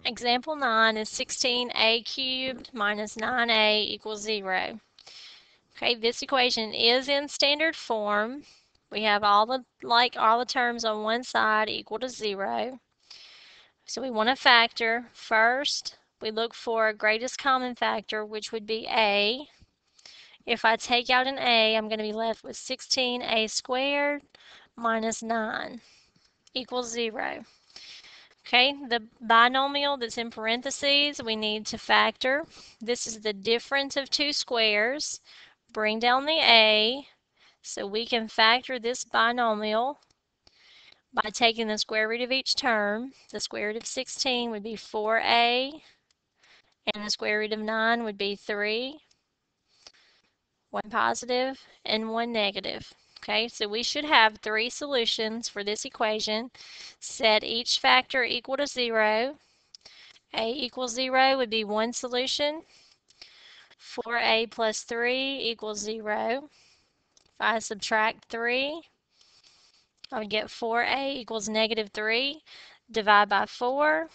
Example 9 is 16a cubed minus 9a equals 0. Okay, this equation is in standard form. We have all the terms on one side equal to 0. So we want to factor. First, we look for a greatest common factor, which would be a. If I take out an a, I'm going to be left with 16a squared minus 9 equals 0. Okay, the binomial that's in parentheses, we need to factor. This is the difference of two squares. Bring down the a, so we can factor this binomial by taking the square root of each term. The square root of 16 would be 4a, and the square root of 9 would be 3. One positive and one negative. Okay, so we should have three solutions for this equation. Set each factor equal to 0. A equals 0 would be one solution. 4a plus 3 equals 0. If I subtract 3, I would get 4a equals negative 3. Divide by 4,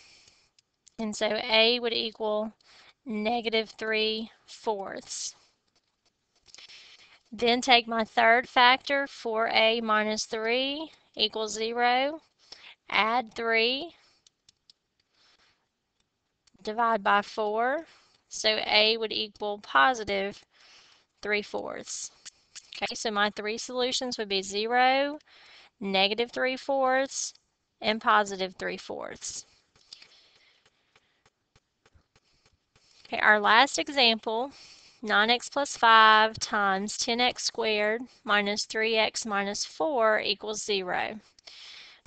and so a would equal negative 3/4. Then take my third factor, 4a minus 3 equals 0. Add 3, divide by 4, so a would equal positive 3/4. Okay, so my three solutions would be 0, negative 3/4, and positive 3/4. Okay, our last example, 9x plus 5 times 10x squared minus 3x minus 4 equals 0.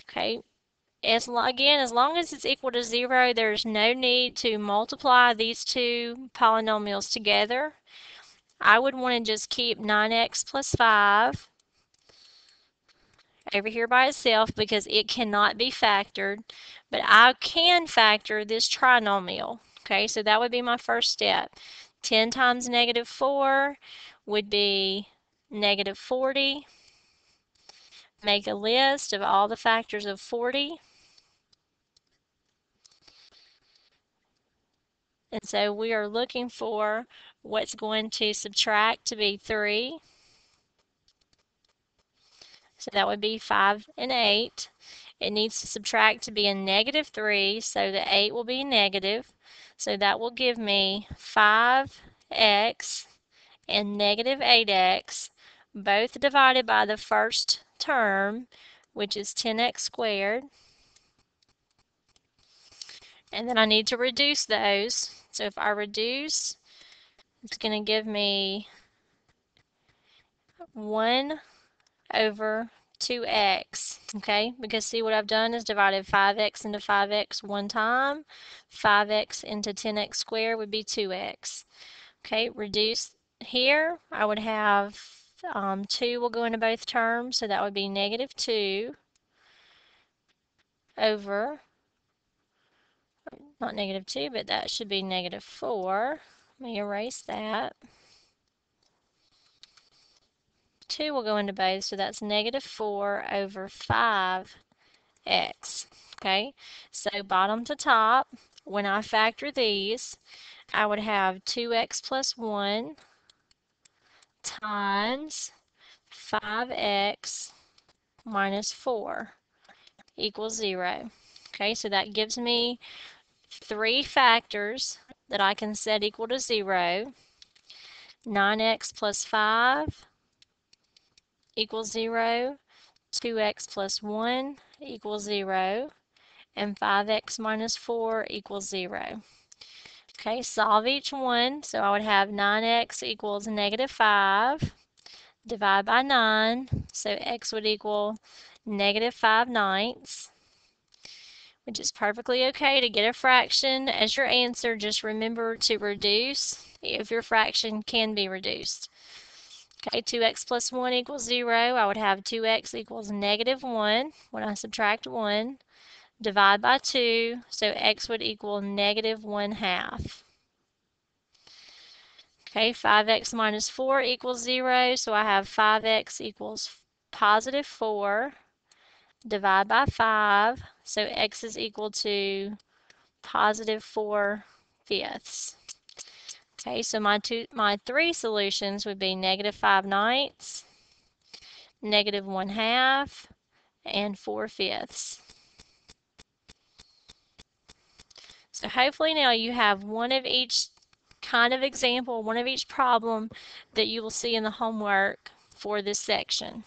Okay, again, as long as it's equal to 0, there's no need to multiply these two polynomials together. I would want to just keep 9x plus 5 over here by itself because it cannot be factored, but I can factor this trinomial. Okay, so that would be my first step. 10 times negative 4 would be negative 40. Make a list of all the factors of 40. And so we are looking for what's going to subtract to be 3. So that would be 5 and 8. It needs to subtract to be a negative 3, so the 8 will be negative. So that will give me 5x and negative 8x, both divided by the first term, which is 10x squared. And then I need to reduce those. So if I reduce, it's going to give me 1 over 2x, okay? Because see what I've done is divided 5x into 5x one time. 5x into 10x squared would be 2x. Okay, reduce here, I would have 2 will go into both terms, so that would be negative 2 over, not negative 2, but that should be negative 4. Let me erase that. 2 will go into both, so that's negative 4 over 5x. Okay, so bottom to top, when I factor these, I would have 2x plus 1 times 5x minus 4 equals 0. Okay, so that gives me three factors that I can set equal to 0. 9x plus 5 equals 0. 2x plus 1 equals 0. And 5x minus 4 equals 0. Okay, solve each one. So I would have 9x equals negative 5. Divide by 9. So x would equal negative 5/9, which is perfectly okay to get a fraction as your answer. Just remember to reduce if your fraction can be reduced. Okay, 2x plus 1 equals 0. I would have 2x equals negative 1 when I subtract 1. Divide by 2, so x would equal negative 1/2. Okay, 5x minus 4 equals 0, so I have 5x equals positive 4. Divide by 5, so x is equal to positive 4/5. Okay, so my three solutions would be negative 5/9, negative 1/2, and 4/5. So hopefully now you have one of each kind of example, one of each problem that you will see in the homework for this section.